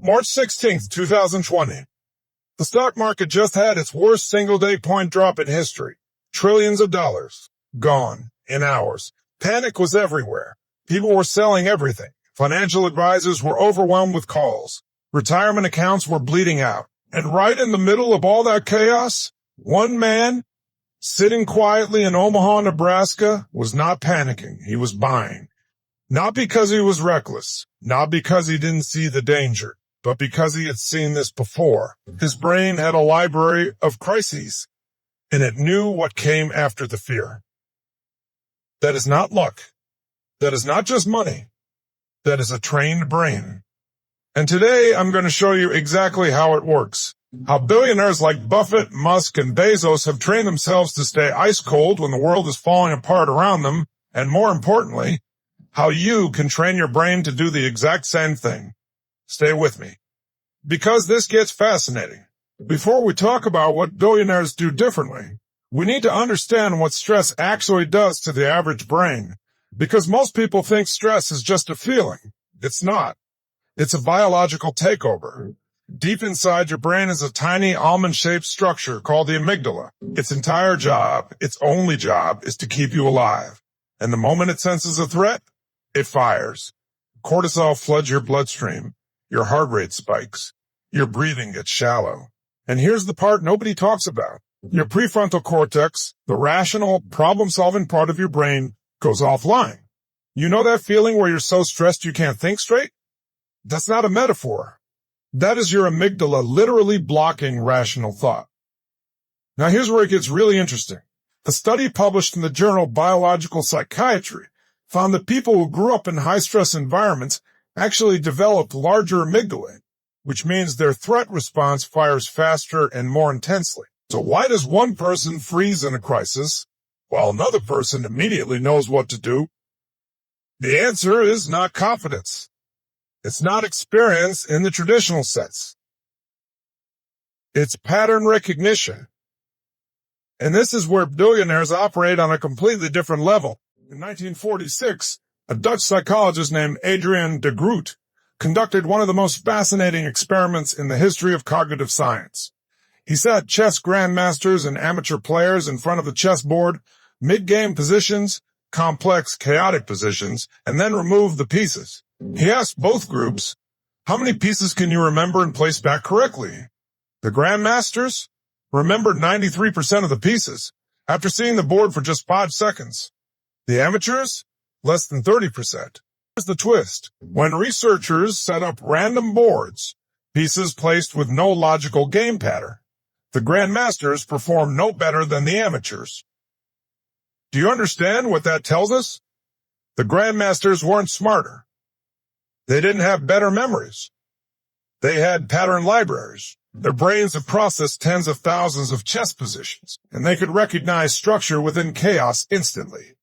March 16th, 2020. The stock market just had its worst single-day point drop in history. Trillions of dollars gone in hours. Panic was everywhere. People were selling everything. Financial advisors were overwhelmed with calls. Retirement accounts were bleeding out. And right in the middle of all that chaos, one man, sitting quietly in Omaha, Nebraska, was not panicking. He was buying. Not because he was reckless, not because he didn't see the danger, but because he had seen this before. His brain had a library of crises, and it knew what came after the fear. That is not luck. That is not just money. That is a trained brain. And today I'm going to show you exactly how it works. How billionaires like Buffett, Musk, and Bezos have trained themselves to stay ice cold when the world is falling apart around them, and more importantly, how you can train your brain to do the exact same thing. Stay with me, because this gets fascinating. Before we talk about what billionaires do differently, we need to understand what stress actually does to the average brain, because most people think stress is just a feeling. It's not. It's a biological takeover. Deep inside your brain is a tiny almond-shaped structure called the amygdala. Its entire job, its only job, is to keep you alive. And the moment it senses a threat, it fires. Cortisol floods your bloodstream. Your heart rate spikes. Your breathing gets shallow. And here's the part nobody talks about. Your prefrontal cortex, the rational, problem-solving part of your brain, goes offline. You know that feeling where you're so stressed you can't think straight? That's not a metaphor. That is your amygdala literally blocking rational thought. Now here's where it gets really interesting. A study published in the journal Biological Psychiatry found that people who grew up in high-stress environments actually developed larger amygdalae, which means their threat response fires faster and more intensely. So why does one person freeze in a crisis, while another person immediately knows what to do? The answer is not confidence. It's not experience in the traditional sense. It's pattern recognition. And this is where billionaires operate on a completely different level. In 1946, a Dutch psychologist named Adrian de Groot conducted one of the most fascinating experiments in the history of cognitive science. He sat chess grandmasters and amateur players in front of the chessboard, mid-game positions, complex, chaotic positions, and then removed the pieces. He asked both groups, how many pieces can you remember and place back correctly? The grandmasters remembered 93% of the pieces after seeing the board for just 5 seconds. The amateurs? Less than 30%. Here's the twist. When researchers set up random boards, pieces placed with no logical game pattern, the grandmasters performed no better than the amateurs. Do you understand what that tells us? The grandmasters weren't smarter. They didn't have better memories. They had pattern libraries. Their brains have processed tens of thousands of chess positions, and they could recognize structure within chaos instantly.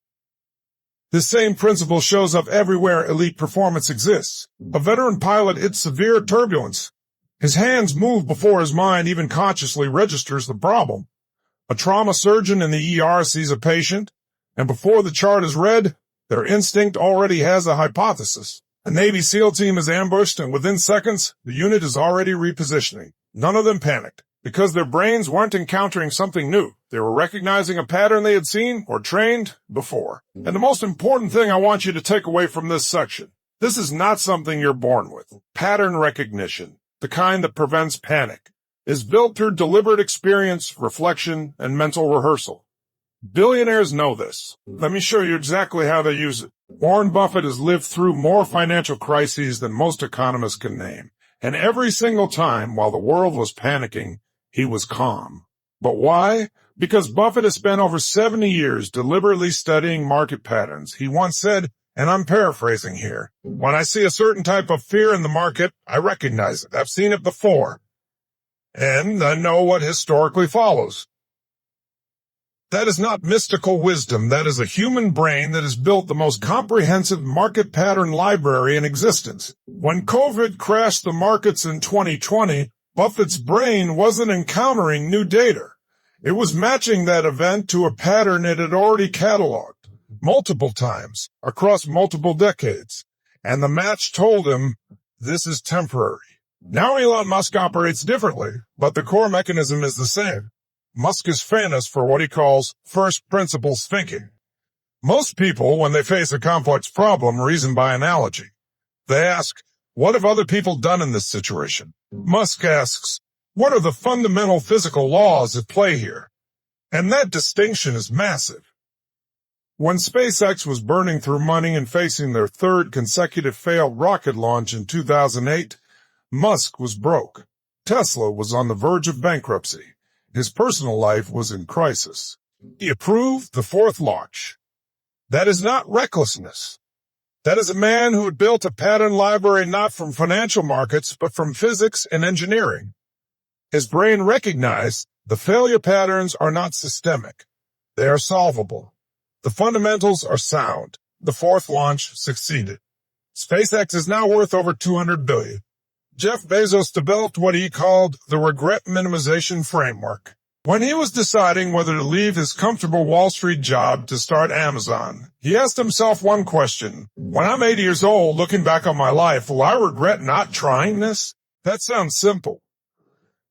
This same principle shows up everywhere elite performance exists. A veteran pilot hits severe turbulence. His hands move before his mind even consciously registers the problem. A trauma surgeon in the ER sees a patient, and before the chart is read, their instinct already has a hypothesis. A Navy SEAL team is ambushed, and within seconds, the unit is already repositioning. None of them panicked, because their brains weren't encountering something new. They were recognizing a pattern they had seen or trained before. And the most important thing I want you to take away from this section, this is not something you're born with. Pattern recognition, the kind that prevents panic, is built through deliberate experience, reflection, and mental rehearsal. Billionaires know this. Let me show you exactly how they use it. Warren Buffett has lived through more financial crises than most economists can name. And every single time, while the world was panicking, he was calm. But why? Because Buffett has spent over 70 years deliberately studying market patterns. He once said, and I'm paraphrasing here, when I see a certain type of fear in the market, I recognize it. I've seen it before. And I know what historically follows. That is not mystical wisdom. That is a human brain that has built the most comprehensive market pattern library in existence. When COVID crashed the markets in 2020, Buffett's brain wasn't encountering new data. It was matching that event to a pattern it had already cataloged multiple times across multiple decades. And the match told him, this is temporary. Now Elon Musk operates differently, but the core mechanism is the same. Musk is famous for what he calls first principles thinking. Most people, when they face a complex problem, reason by analogy. They ask, what have other people done in this situation? Musk asks, what are the fundamental physical laws at play here? And that distinction is massive. When SpaceX was burning through money and facing their third consecutive failed rocket launch in 2008, Musk was broke. Tesla was on the verge of bankruptcy. His personal life was in crisis. He approved the fourth launch. That is not recklessness. That is a man who had built a pattern library not from financial markets, but from physics and engineering. His brain recognized the failure patterns are not systemic. They are solvable. The fundamentals are sound. The fourth launch succeeded. SpaceX is now worth over $200 billion. Jeff Bezos developed what he called the regret minimization framework. When he was deciding whether to leave his comfortable Wall Street job to start Amazon, he asked himself one question. When I'm 80 years old, looking back on my life, will I regret not trying this? That sounds simple.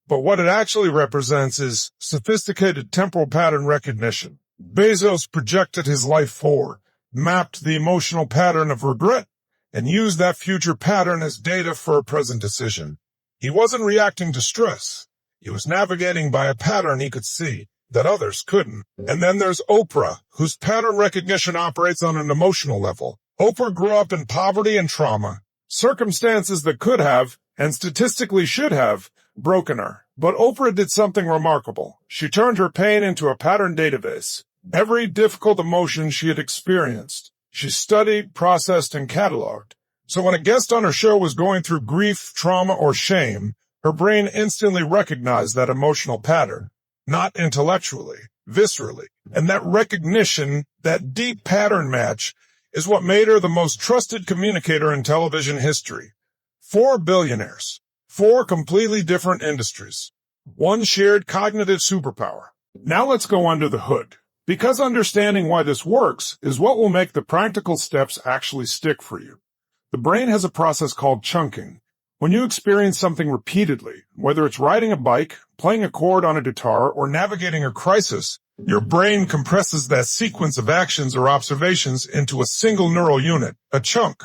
But what it actually represents is sophisticated temporal pattern recognition. Bezos projected his life forward, mapped the emotional pattern of regret, and used that future pattern as data for a present decision. He wasn't reacting to stress. He was navigating by a pattern he could see that others couldn't. And then there's Oprah, whose pattern recognition operates on an emotional level. Oprah grew up in poverty and trauma, circumstances that could have, and statistically should have, broken her. But Oprah did something remarkable. She turned her pain into a pattern database. Every difficult emotion she had experienced, she studied, processed, and cataloged. So when a guest on her show was going through grief, trauma, or shame, her brain instantly recognized that emotional pattern, not intellectually, viscerally. And that recognition, that deep pattern match, is what made her the most trusted communicator in television history. 4 billionaires, 4 completely different industries, one shared cognitive superpower. Now let's go under the hood, because understanding why this works is what will make the practical steps actually stick for you. The brain has a process called chunking. When you experience something repeatedly, whether it's riding a bike, playing a chord on a guitar, or navigating a crisis, your brain compresses that sequence of actions or observations into a single neural unit, a chunk.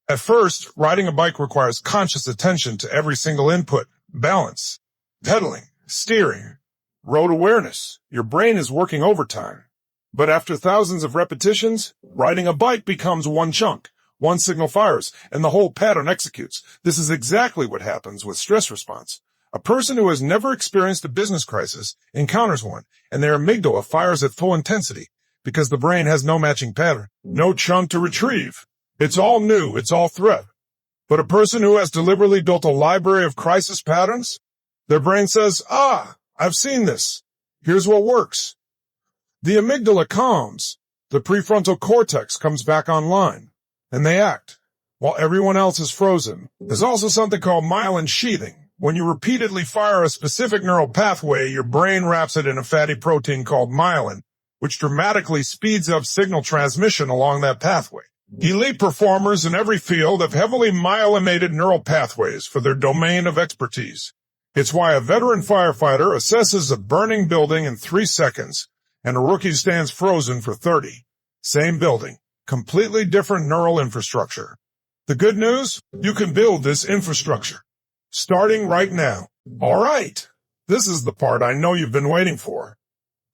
At first, riding a bike requires conscious attention to every single input, balance, pedaling, steering, road awareness. Your brain is working overtime. But after thousands of repetitions, riding a bike becomes one chunk. One signal fires, and the whole pattern executes. This is exactly what happens with stress response. A person who has never experienced a business crisis encounters one, and their amygdala fires at full intensity because the brain has no matching pattern, no chunk to retrieve. It's all new, it's all threat. But a person who has deliberately built a library of crisis patterns, their brain says, I've seen this. Here's what works. The amygdala calms. The prefrontal cortex comes back online. And they act, while everyone else is frozen. There's also something called myelin sheathing. When you repeatedly fire a specific neural pathway, your brain wraps it in a fatty protein called myelin, which dramatically speeds up signal transmission along that pathway. Elite performers in every field have heavily myelinated neural pathways for their domain of expertise. It's why a veteran firefighter assesses a burning building in 3 seconds, and a rookie stands frozen for 30. Same building. Completely different neural infrastructure. The good news? You can build this infrastructure. Starting right now. All right. This is the part I know you've been waiting for.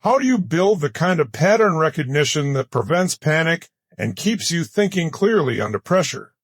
How do you build the kind of pattern recognition that prevents panic and keeps you thinking clearly under pressure?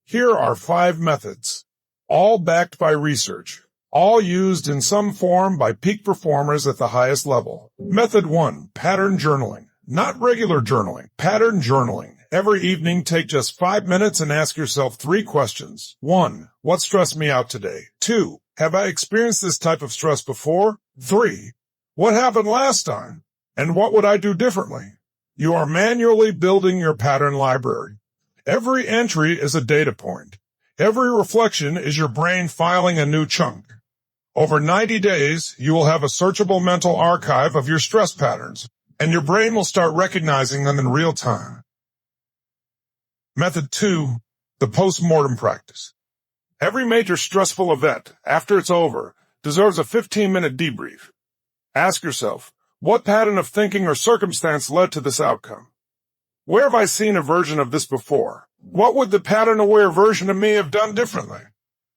Here are 5 methods, all backed by research, all used in some form by peak performers at the highest level. Method 1, pattern journaling. Not regular journaling, pattern journaling. Every evening, take just 5 minutes and ask yourself 3 questions. 1. What stressed me out today? 2. Have I experienced this type of stress before? 3. What happened last time? And what would I do differently? You are manually building your pattern library. Every entry is a data point. Every reflection is your brain filing a new chunk. Over 90 days, you will have a searchable mental archive of your stress patterns, and your brain will start recognizing them in real time. Method 2, the post-mortem practice. Every major stressful event, after it's over, deserves a 15-minute debrief. Ask yourself, what pattern of thinking or circumstance led to this outcome? Where have I seen a version of this before? What would the pattern-aware version of me have done differently?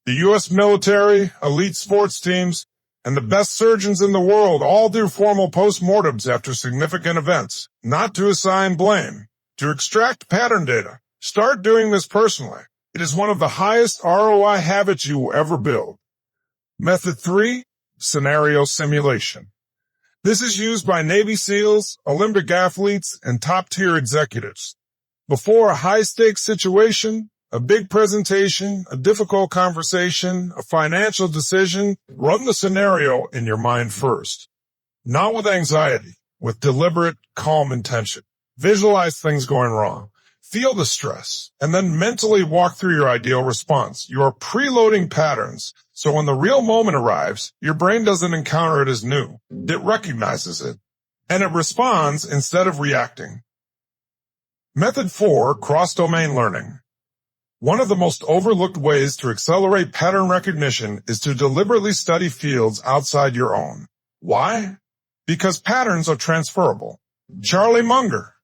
The U.S. military, elite sports teams, and the best surgeons in the world all do formal postmortems after significant events, not to assign blame, to extract pattern data. Start doing this personally. It is one of the highest ROI habits you will ever build. Method 3, scenario simulation. This is used by Navy SEALs, Olympic athletes, and top-tier executives. Before a high-stakes situation, a big presentation, a difficult conversation, a financial decision, run the scenario in your mind first. Not with anxiety, with deliberate, calm intention. Visualize things going wrong. Feel the stress, and then mentally walk through your ideal response. You are preloading patterns, so when the real moment arrives, your brain doesn't encounter it as new. It recognizes it, and it responds instead of reacting. Method 4, cross-domain learning. One of the most overlooked ways to accelerate pattern recognition is to deliberately study fields outside your own. Why? Because patterns are transferable. Charlie Munger,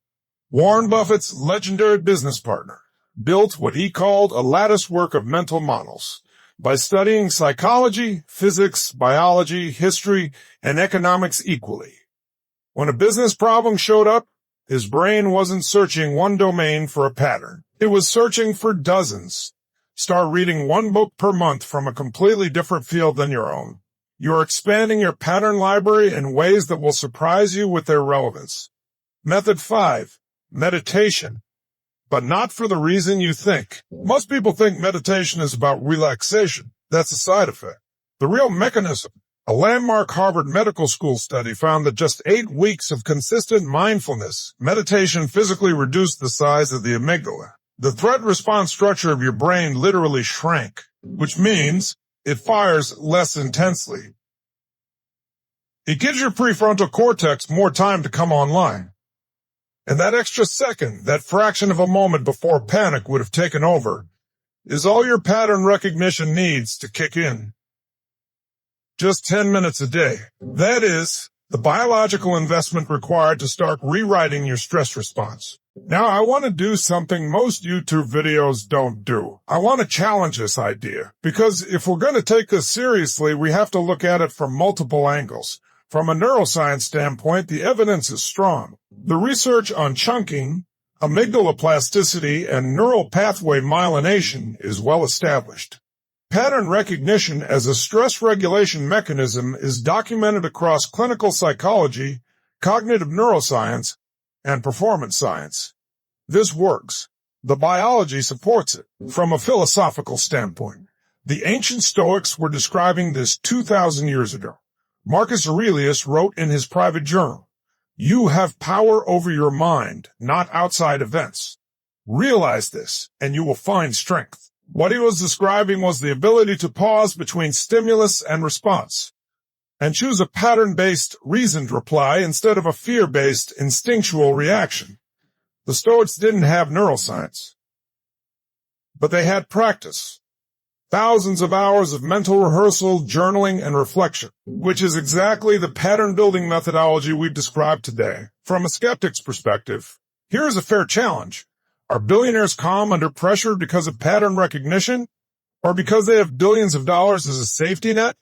Warren Buffett's legendary business partner, built what he called a latticework of mental models. By studying psychology, physics, biology, history, and economics equally. When a business problem showed up, his brain wasn't searching one domain for a pattern. It was searching for dozens. Start reading one book per month from a completely different field than your own. You are expanding your pattern library in ways that will surprise you with their relevance. Method 5. Meditation. But not for the reason you think. Most people think meditation is about relaxation. That's a side effect. The real mechanism. A landmark Harvard Medical School study found that just 8 weeks of consistent mindfulness, meditation physically reduced the size of the amygdala. The threat response structure of your brain literally shrank, which means it fires less intensely. It gives your prefrontal cortex more time to come online. And that extra second, that fraction of a moment before panic would have taken over, is all your pattern recognition needs to kick in. Just 10 minutes a day. That is the biological investment required to start rewriting your stress response. Now, I want to do something most YouTube videos don't do. I want to challenge this idea, because if we're going to take this seriously, we have to look at it from multiple angles. From a neuroscience standpoint, the evidence is strong. The research on chunking, amygdala plasticity, and neural pathway myelination is well established. Pattern recognition as a stress regulation mechanism is documented across clinical psychology, cognitive neuroscience, and performance science. This works. The biology supports it. From a philosophical standpoint, the ancient Stoics were describing this 2,000 years ago. Marcus Aurelius wrote in his private journal, "You have power over your mind, not outside events. Realize this, and you will find strength." What he was describing was the ability to pause between stimulus and response, and choose a pattern-based, reasoned reply instead of a fear-based, instinctual reaction. The Stoics didn't have neuroscience, but they had practice. Thousands of hours of mental rehearsal, journaling, and reflection, which is exactly the pattern-building methodology we've described today. From a skeptic's perspective, here is a fair challenge. Are billionaires calm under pressure because of pattern recognition, or because they have billions of dollars as a safety net?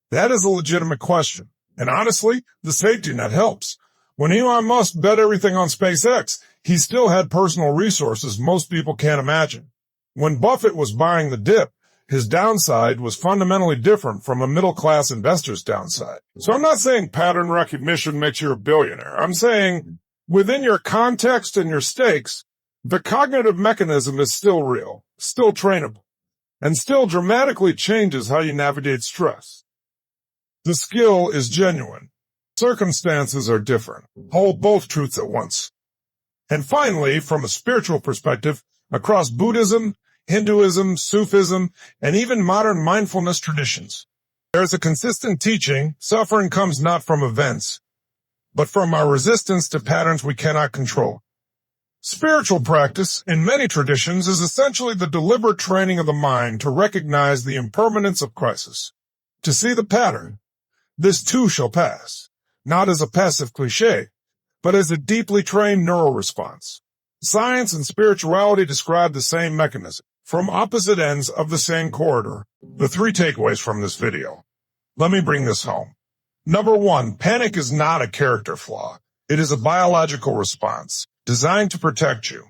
That is a legitimate question. And honestly, the safety net helps. When Elon Musk bet everything on SpaceX, he still had personal resources most people can't imagine. When Buffett was buying the dip, his downside was fundamentally different from a middle-class investor's downside. So I'm not saying pattern recognition makes you a billionaire. I'm saying within your context and your stakes, the cognitive mechanism is still real, still trainable, and still dramatically changes how you navigate stress. The skill is genuine. Circumstances are different. Hold both truths at once. And finally, from a spiritual perspective, across Buddhism, Hinduism, Sufism, and even modern mindfulness traditions, there is a consistent teaching: suffering comes not from events, but from our resistance to patterns we cannot control. Spiritual practice, in many traditions, is essentially the deliberate training of the mind to recognize the impermanence of crisis, to see the pattern. This too shall pass, not as a passive cliché, but as a deeply trained neural response. Science and spirituality describe the same mechanism, from opposite ends of the same corridor. The 3 takeaways from this video. Let me bring this home. Number 1, panic is not a character flaw. It is a biological response, designed to protect you.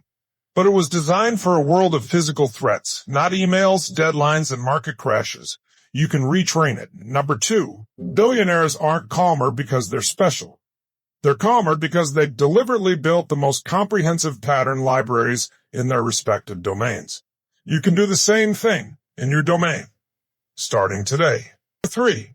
But it was designed for a world of physical threats, not emails, deadlines, and market crashes. You can retrain it. Number 2, billionaires aren't calmer because they're special. They're calmer because they deliberately built the most comprehensive pattern libraries in their respective domains. You can do the same thing in your domain, starting today. 3,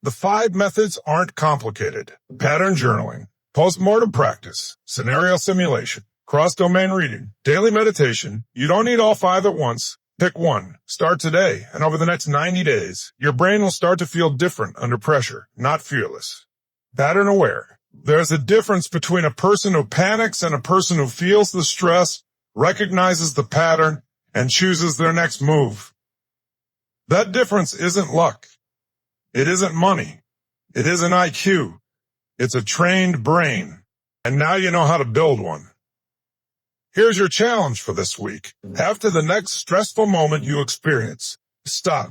the 5 methods aren't complicated. Pattern journaling, postmortem practice, scenario simulation, cross-domain reading, daily meditation. You don't need all 5 at once. Pick one. Start today, and over the next 90 days, your brain will start to feel different under pressure, not fearless. Pattern aware. There's a difference between a person who panics and a person who feels the stress, recognizes the pattern, and chooses their next move. That difference isn't luck. It isn't money. It isn't IQ. It's a trained brain. And now you know how to build one. Here's your challenge for this week. After the next stressful moment you experience, stop,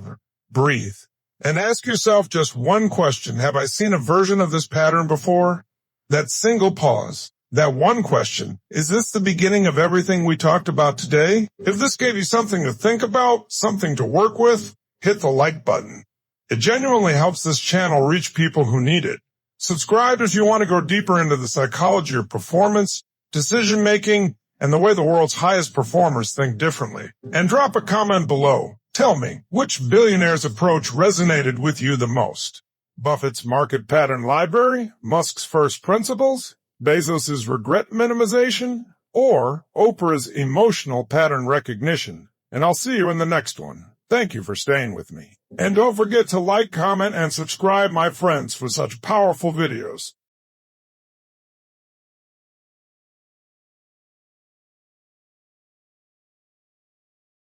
breathe, and ask yourself just one question. Have I seen a version of this pattern before? That single pause, that one question, is this the beginning of everything we talked about today? If this gave you something to think about, something to work with, hit the like button. It genuinely helps this channel reach people who need it. Subscribe if you want to go deeper into the psychology of performance, decision-making, and the way the world's highest performers think differently. And drop a comment below. Tell me, which billionaire's approach resonated with you the most? Buffett's market pattern library, Musk's first principles, Bezos' regret minimization, or Oprah's emotional pattern recognition? And I'll see you in the next one. Thank you for staying with me. And don't forget to like, comment, and subscribe, my friends, for such powerful videos.